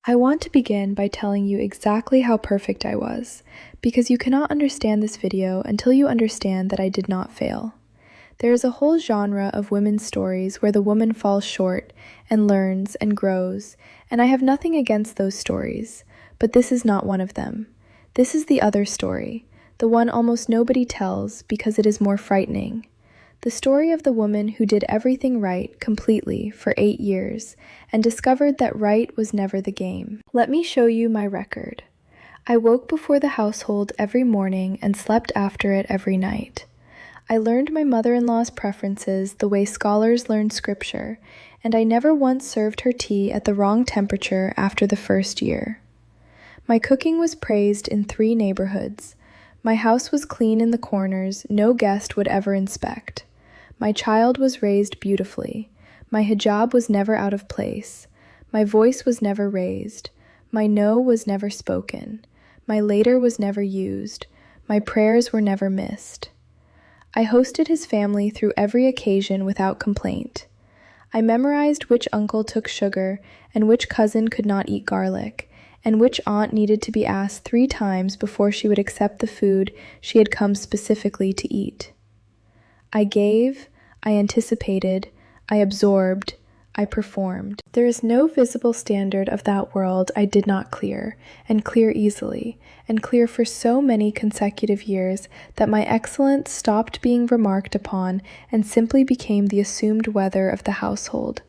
I want to begin by telling you exactly how perfect I was, because you cannot understand this video until you understand that I did not fail. There is a whole genre of women's stories where the woman falls short and learns and grows, and I have nothing against those stories, but this is not one of them. This is the other story, the one almost nobody tells because it is more frightening. The story of the woman who did everything right completely for 8 years and discovered that right was never the game. Let me show you my record. I woke before the household every morning and slept after it every night. I learned my mother-in-law's preferences the way scholars learn scripture, and I never once served her tea at the wrong temperature after the first year. My cooking was praised in 3 neighborhoods. My house was clean in the corners no guest would ever inspect. My child was raised beautifully. My hijab was never out of place. My voice was never raised. My no was never spoken. My later was never used. My prayers were never missed. I hosted his family through every occasion without complaint. I memorized which uncle took sugar and which cousin could not eat garlic, and which aunt needed to be asked 3 times before she would accept the food she had come specifically to eat. I gave, I anticipated, I absorbed, I performed. There is no visible standard of that world I did not clear, and clear easily, and clear for so many consecutive years that my excellence stopped being remarked upon and simply became the assumed weather of the household,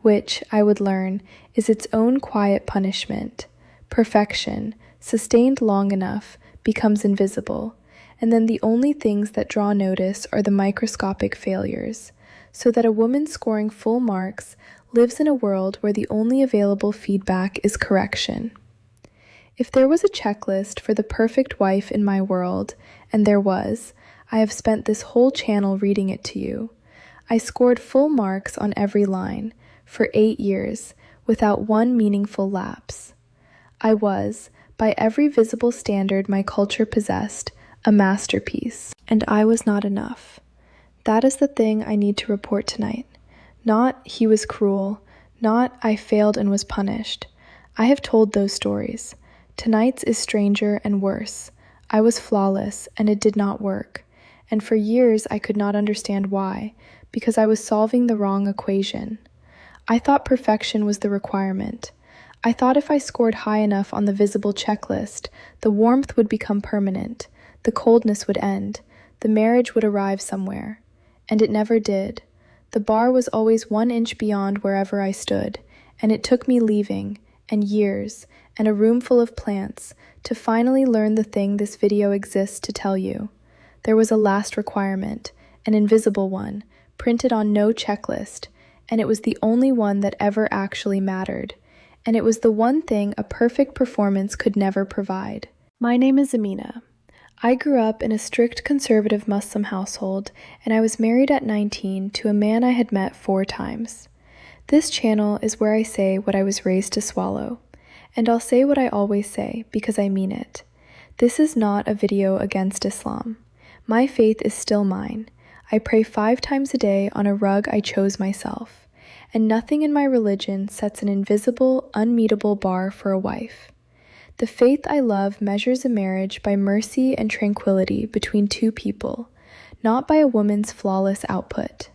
which, I would learn, is its own quiet punishment. Perfection, sustained long enough, becomes invisible, and then the only things that draw notice are the microscopic failures, so that a woman scoring full marks lives in a world where the only available feedback is correction. If there was a checklist for the perfect wife in my world, and there was, I have spent this whole channel reading it to you. I scored full marks on every line, for 8 years, without one meaningful lapse. I was, by every visible standard my culture possessed, a masterpiece, and I was not enough. That is the thing I need to report tonight. Not, he was cruel, not, I failed and was punished. I have told those stories. Tonight's is stranger and worse. I was flawless, and it did not work. And for years I could not understand why, because I was solving the wrong equation. I thought perfection was the requirement. I thought if I scored high enough on the visible checklist, the warmth would become permanent, the coldness would end, the marriage would arrive somewhere. And it never did. The bar was always 1 inch beyond wherever I stood, and it took me leaving, and years, and a room full of plants, to finally learn the thing this video exists to tell you. There was a last requirement, an invisible one, printed on no checklist, and it was the only one that ever actually mattered. And it was the one thing a perfect performance could never provide. My name is Amina. I grew up in a strict conservative Muslim household, and I was married at 19 to a man I had met 4 times. This channel is where I say what I was raised to swallow, and I'll say what I always say because I mean it. This is not a video against Islam. My faith is still mine. I pray 5 times a day on a rug I chose myself, and nothing in my religion sets an invisible, unmeetable bar for a wife. The faith I love measures a marriage by mercy and tranquility between 2 people, not by a woman's flawless output.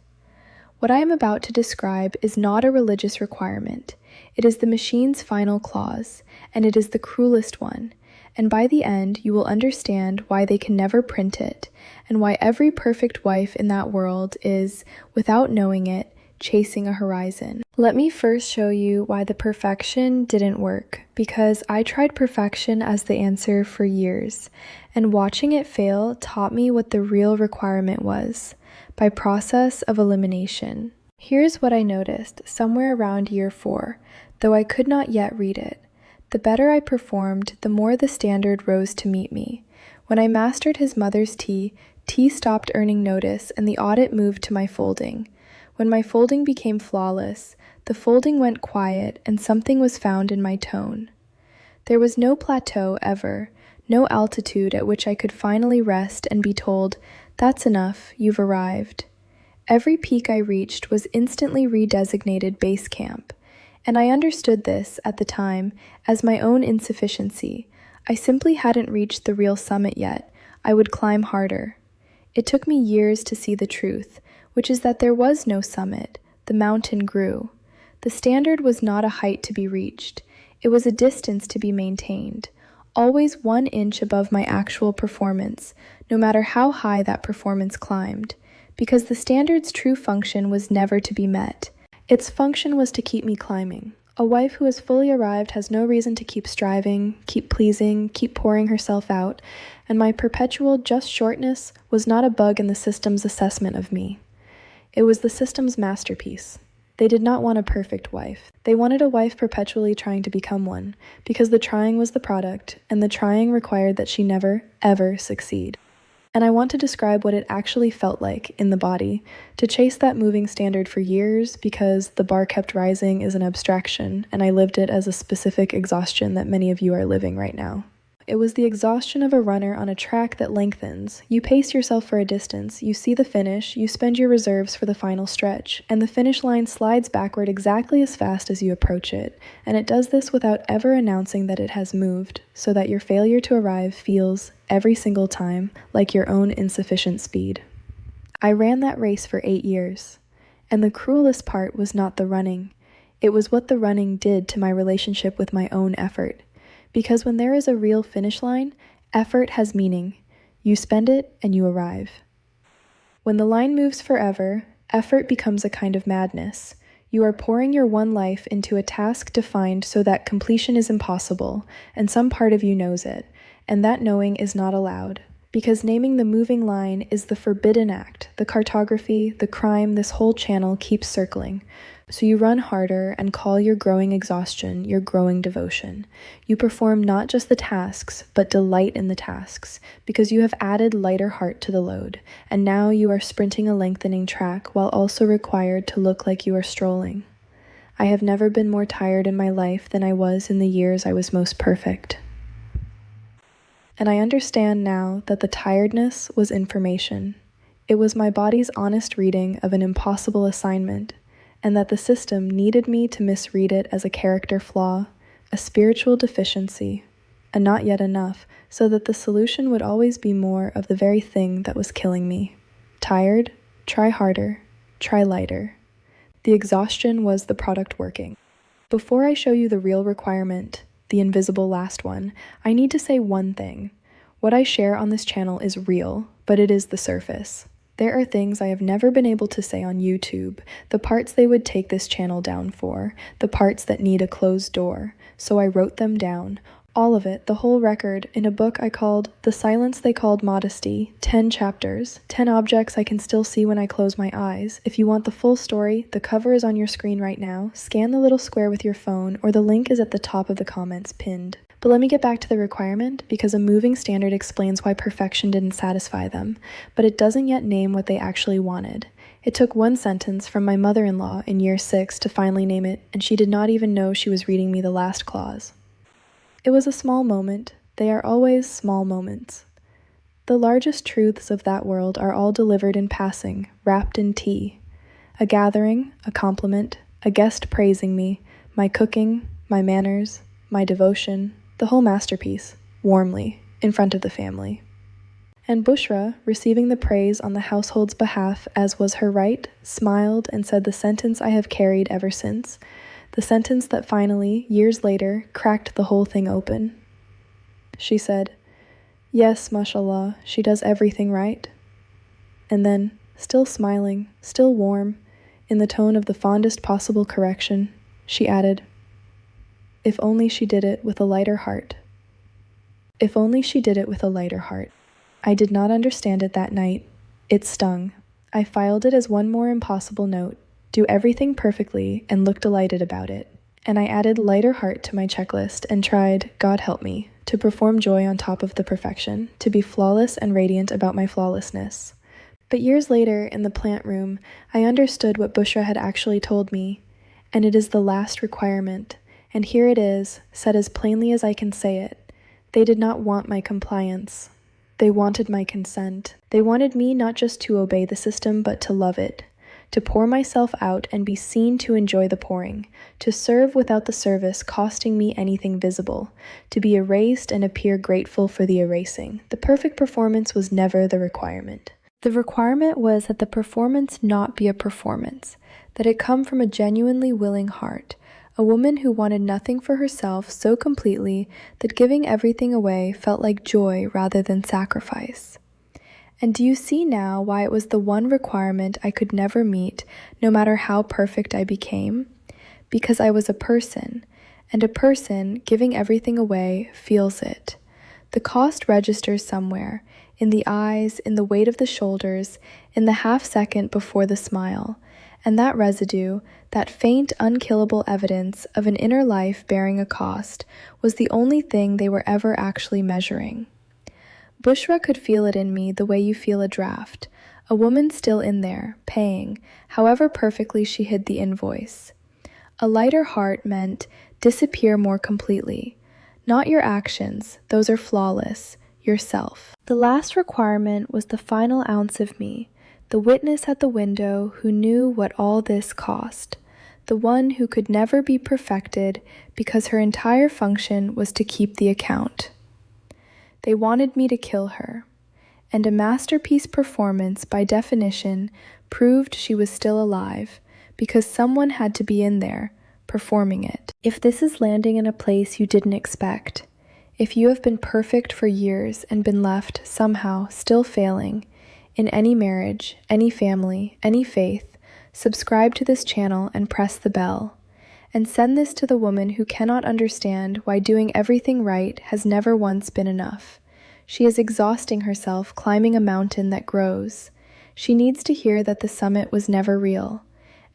What I am about to describe is not a religious requirement. It is the machine's final clause, and it is the cruelest one, and by the end you will understand why they can never print it, and why every perfect wife in that world is, without knowing it, chasing a horizon. Let me first show you why the perfection didn't work, because I tried perfection as the answer for years, and watching it fail taught me what the real requirement was, by process of elimination. Here's what I noticed somewhere around year 4, though I could not yet read it. The better I performed, the more the standard rose to meet me. When I mastered his mother's tea stopped earning notice and the audit moved to my folding. When my folding became flawless, the folding went quiet and something was found in my tone. There was no plateau ever, no altitude at which I could finally rest and be told, "That's enough, you've arrived." Every peak I reached was instantly redesignated base camp, And I understood this, at the time, as my own insufficiency. I simply hadn't reached the real summit yet. I would climb harder. It took me years to see the truth, which is that there was no summit. The mountain grew. The standard was not a height to be reached. It was a distance to be maintained, always 1 inch above my actual performance, no matter how high that performance climbed, because the standard's true function was never to be met. Its function was to keep me climbing. A wife who has fully arrived has no reason to keep striving, keep pleasing, keep pouring herself out, and my perpetual just shortness was not a bug in the system's assessment of me. It was the system's masterpiece. They did not want a perfect wife. They wanted a wife perpetually trying to become one, because the trying was the product, and the trying required that she never, ever succeed. And I want to describe what it actually felt like in the body to chase that moving standard for years, because the bar kept rising is an abstraction, and I lived it as a specific exhaustion that many of you are living right now. It was the exhaustion of a runner on a track that lengthens. You pace yourself for a distance, you see the finish, you spend your reserves for the final stretch, and the finish line slides backward exactly as fast as you approach it, and it does this without ever announcing that it has moved, so that your failure to arrive feels, every single time, like your own insufficient speed. I ran that race for 8 years, and the cruelest part was not the running. It was what the running did to my relationship with my own effort. Because when there is a real finish line, effort has meaning. You spend it and you arrive. When the line moves forever, effort becomes a kind of madness. You are pouring your one life into a task defined so that completion is impossible, and some part of you knows it, and that knowing is not allowed. Because naming the moving line is the forbidden act, the cartography, the crime this whole channel keeps circling. So you run harder and call your growing exhaustion your growing devotion. You perform not just the tasks, but delight in the tasks, because you have added lighter heart to the load, and now you are sprinting a lengthening track while also required to look like you are strolling. I have never been more tired in my life than I was in the years I was most perfect. And I understand now that the tiredness was information. It was my body's honest reading of an impossible assignment, and that the system needed me to misread it as a character flaw, a spiritual deficiency, a not yet enough, so that the solution would always be more of the very thing that was killing me. Tired? Try harder. Try lighter. The exhaustion was the product working. Before I show you the real requirement, the invisible last one, I need to say one thing. What I share on this channel is real, but it is the surface. There are things I have never been able to say on YouTube, the parts they would take this channel down for, the parts that need a closed door, so I wrote them down, all of it, the whole record, in a book I called The Silence They Called Modesty, 10 chapters, 10 objects I can still see when I close my eyes. If you want the full story, the cover is on your screen right now, scan the little square with your phone, or the link is at the top of the comments pinned. But let me get back to the requirement, because a moving standard explains why perfection didn't satisfy them, but it doesn't yet name what they actually wanted. It took one sentence from my mother-in-law in year 6 to finally name it, and she did not even know she was reading me the last clause. It was a small moment. They are always small moments. The largest truths of that world are all delivered in passing, wrapped in tea. A gathering, a compliment, a guest praising me, my cooking, my manners, my devotion, the whole masterpiece, warmly, in front of the family. And Bushra, receiving the praise on the household's behalf as was her right, smiled and said the sentence I have carried ever since, the sentence that finally, years later, cracked the whole thing open. She said, "Yes, mashallah, she does everything right." And then, still smiling, still warm, in the tone of the fondest possible correction, she added, "If only she did it with a lighter heart." If only she did it with a lighter heart. I did not understand it that night. It stung. I filed it as one more impossible note. Do everything perfectly and look delighted about it. And I added lighter heart to my checklist and tried, God help me, to perform joy on top of the perfection, to be flawless and radiant about my flawlessness. But years later, in the plant room, I understood what Bushra had actually told me, and it is the last requirement. And here it is, said as plainly as I can say it. They did not want my compliance. They wanted my consent. They wanted me not just to obey the system, but to love it, to pour myself out and be seen to enjoy the pouring, to serve without the service costing me anything visible, to be erased and appear grateful for the erasing. The perfect performance was never the requirement. The requirement was that the performance not be a performance, that it come from a genuinely willing heart, a woman who wanted nothing for herself so completely that giving everything away felt like joy rather than sacrifice. And do you see now why it was the one requirement I could never meet, no matter how perfect I became? Because I was a person, and a person, giving everything away, feels it. The cost registers somewhere, in the eyes, in the weight of the shoulders, in the half second before the smile. And that residue, that faint, unkillable evidence of an inner life bearing a cost, was the only thing they were ever actually measuring. Bushra could feel it in me the way you feel a draft, a woman still in there, paying, however perfectly she hid the invoice. A lighter heart meant disappear more completely. Not your actions, those are flawless, yourself. The last requirement was the final ounce of me, the witness at the window who knew what all this cost, the one who could never be perfected because her entire function was to keep the account. They wanted me to kill her, and a masterpiece performance by definition proved she was still alive because someone had to be in there, performing it. If this is landing in a place you didn't expect, if you have been perfect for years and been left, somehow, still failing, in any marriage, any family, any faith, subscribe to this channel and press the bell. And send this to the woman who cannot understand why doing everything right has never once been enough. She is exhausting herself climbing a mountain that grows. She needs to hear that the summit was never real.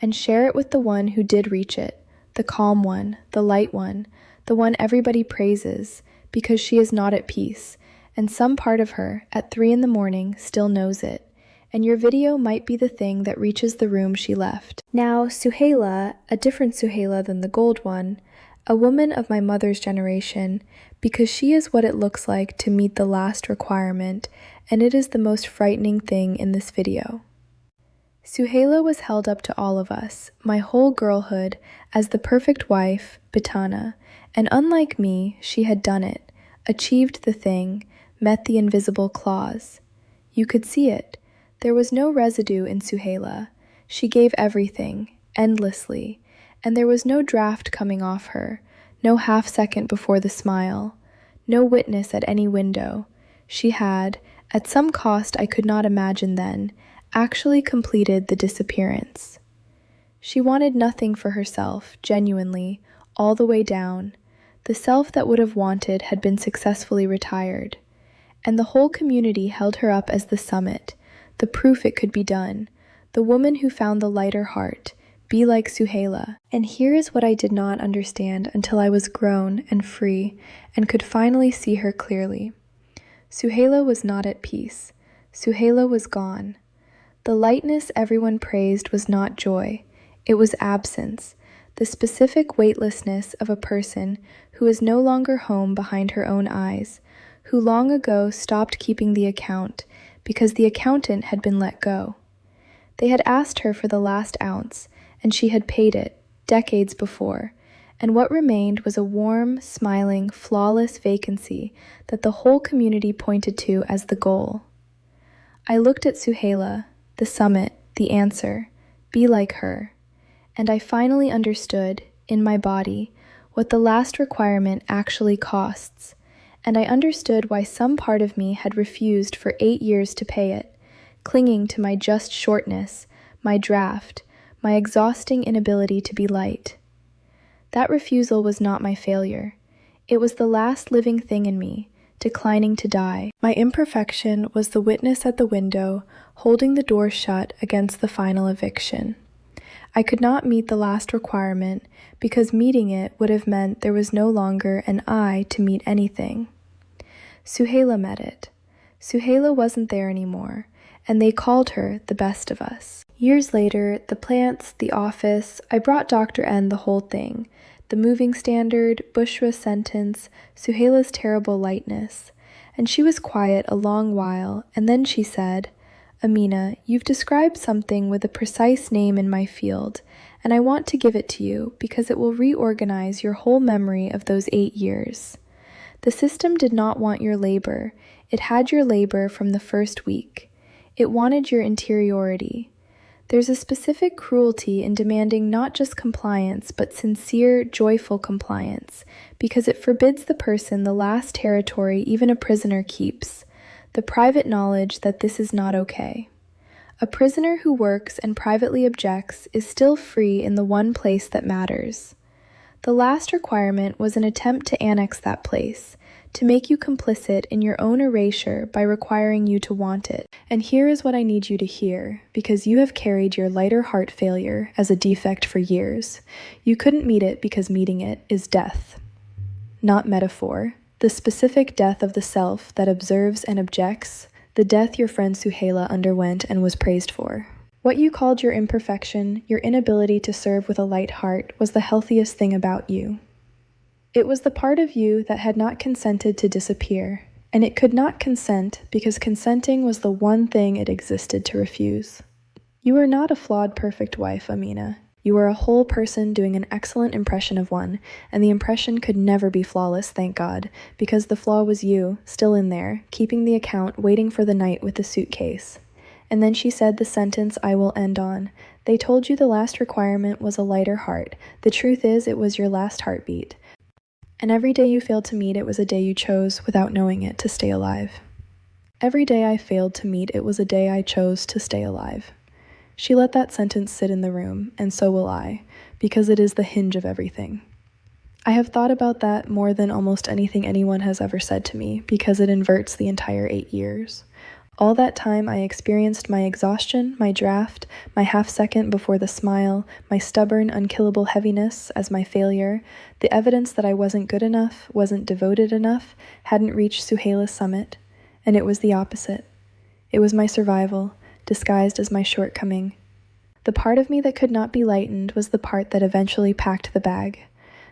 And share it with the one who did reach it, the calm one, the light one, the one everybody praises, because she is not at peace. And some part of her, at 3 a.m, still knows it, and your video might be the thing that reaches the room she left. Now, Suhaila, a different Suhaila than the gold one, a woman of my mother's generation, because she is what it looks like to meet the last requirement, and it is the most frightening thing in this video. Suhaila was held up to all of us, my whole girlhood, as the perfect wife, Bitana, and unlike me, she had done it, achieved the thing, met the invisible clause. You could see it. There was no residue in Suhaila. She gave everything, endlessly, and there was no draft coming off her, no half second before the smile, no witness at any window. She had, at some cost I could not imagine then, actually completed the disappearance. She wanted nothing for herself, genuinely, all the way down. The self that would have wanted had been successfully retired. And the whole community held her up as the summit, the proof it could be done, the woman who found the lighter heart, be like Suhaila. And here is what I did not understand until I was grown and free and could finally see her clearly. Suhaila was not at peace. Suhaila was gone. The lightness everyone praised was not joy. It was absence, the specific weightlessness of a person who is no longer home behind her own eyes, who long ago stopped keeping the account because the accountant had been let go. They had asked her for the last ounce, and she had paid it, decades before, and what remained was a warm, smiling, flawless vacancy that the whole community pointed to as the goal. I looked at Suhaila, the summit, the answer, be like her, and I finally understood, in my body, what the last requirement actually costs, and I understood why some part of me had refused for 8 years to pay it, clinging to my just shortness, my draft, my exhausting inability to be light. That refusal was not my failure. It was the last living thing in me, declining to die. My imperfection was the witness at the window, holding the door shut against the final eviction. I could not meet the last requirement because meeting it would have meant there was no longer an I to meet anything. Suhaila met it. Suhaila wasn't there anymore, and they called her the best of us. Years later, the plants, the office, I brought Dr. N the whole thing, the moving standard, Bushra's sentence, Suhaila's terrible lightness, and she was quiet a long while, and then she said, Amina, you've described something with a precise name in my field, and I want to give it to you because it will reorganize your whole memory of those 8 years. The system did not want your labor. It had your labor from the first week. It wanted your interiority. There's a specific cruelty in demanding not just compliance, but sincere, joyful compliance, because it forbids the person the last territory even a prisoner keeps, the private knowledge that this is not okay. A prisoner who works and privately objects is still free in the one place that matters. The last requirement was an attempt to annex that place, to make you complicit in your own erasure by requiring you to want it. And here is what I need you to hear, because you have carried your lighter heart failure as a defect for years. You couldn't meet it because meeting it is death. Not metaphor. The specific death of the self that observes and objects, the death your friend Suhaila underwent and was praised for. What you called your imperfection, your inability to serve with a light heart, was the healthiest thing about you. It was the part of you that had not consented to disappear, and it could not consent because consenting was the one thing it existed to refuse. You were not a flawed, perfect wife, Amina. You were a whole person doing an excellent impression of one, and the impression could never be flawless, thank God, because the flaw was you, still in there, keeping the account, waiting for the night with the suitcase. And then she said the sentence I will end on. They told you the last requirement was a lighter heart. The truth is, it was your last heartbeat. And every day you failed to meet it was a day you chose, without knowing it, to stay alive. Every day I failed to meet it was a day I chose to stay alive. She let that sentence sit in the room, and so will I, because it is the hinge of everything. I have thought about that more than almost anything anyone has ever said to me, because it inverts the entire 8 years. All that time I experienced my exhaustion, my draft, my half-second before the smile, my stubborn, unkillable heaviness as my failure, the evidence that I wasn't good enough, wasn't devoted enough, hadn't reached Suhaila's summit, and it was the opposite. It was my survival, disguised as my shortcoming. The part of me that could not be lightened was the part that eventually packed the bag.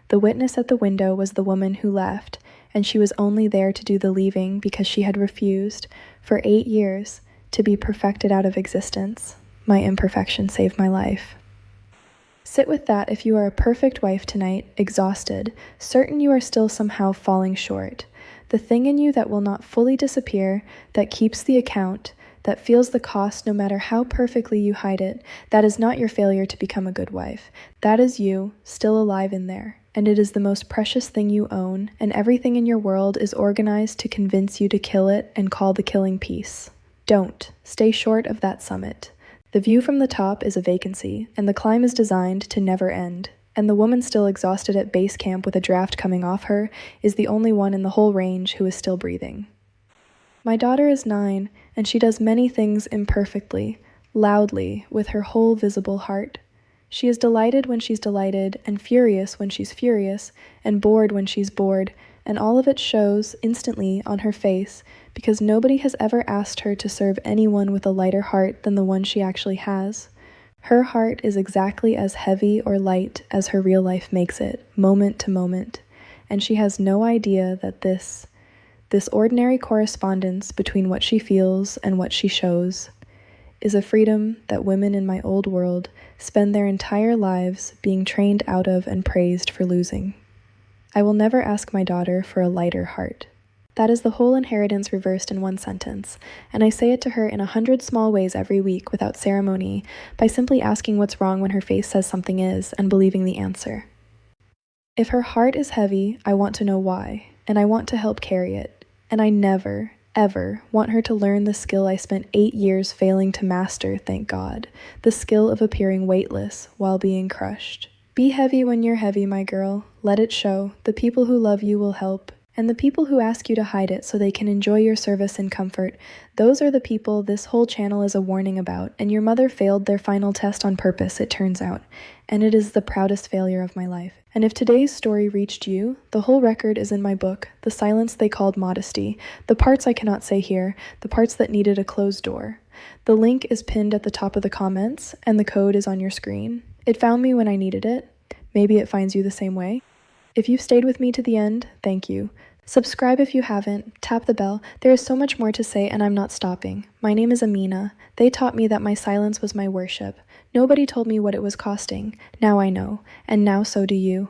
The witness at the window was the woman who left, and she was only there to do the leaving because she had refused, for 8 years, to be perfected out of existence. My imperfection saved my life. Sit with that if you are a perfect wife tonight, exhausted, certain you are still somehow falling short. The thing in you that will not fully disappear, that keeps the account, that feels the cost no matter how perfectly you hide it, that is not your failure to become a good wife. That is you, still alive in there. And it is the most precious thing you own, and everything in your world is organized to convince you to kill it and call the killing peace. Don't. Stay short of that summit. The view from the top is a vacancy, and the climb is designed to never end. And the woman still exhausted at base camp with a draft coming off her is the only one in the whole range who is still breathing. My daughter is 9, and she does many things imperfectly, loudly, with her whole visible heart. She is delighted when she's delighted, and furious when she's furious, and bored when she's bored, and all of it shows instantly on her face, because nobody has ever asked her to serve anyone with a lighter heart than the one she actually has. Her heart is exactly as heavy or light as her real life makes it, moment to moment, and she has no idea that this ordinary correspondence between what she feels and what she shows is a freedom that women in my old world spend their entire lives being trained out of and praised for losing. I will never ask my daughter for a lighter heart. That is the whole inheritance reversed in one sentence, and I say it to her in 100 small ways every week without ceremony, by simply asking what's wrong when her face says something is, and believing the answer. If her heart is heavy, I want to know why, and I want to help carry it, and I never, ever want her to learn the skill I spent 8 years failing to master, thank God, the skill of appearing weightless while being crushed. Be heavy when you're heavy, my girl. Let it show. The people who love you will help. And the people who ask you to hide it so they can enjoy your service and comfort, those are the people this whole channel is a warning about, and your mother failed their final test on purpose, it turns out, and it is the proudest failure of my life. And if today's story reached you, the whole record is in my book, The Silence They Called Modesty, the parts I cannot say here, the parts that needed a closed door. The link is pinned at the top of the comments, and the code is on your screen. It found me when I needed it. Maybe it finds you the same way. If you've stayed with me to the end, thank you. Subscribe if you haven't, tap the bell. There is so much more to say and I'm not stopping. My name is Amina. They taught me that my silence was my worship. Nobody told me what it was costing. Now I know, and now so do you.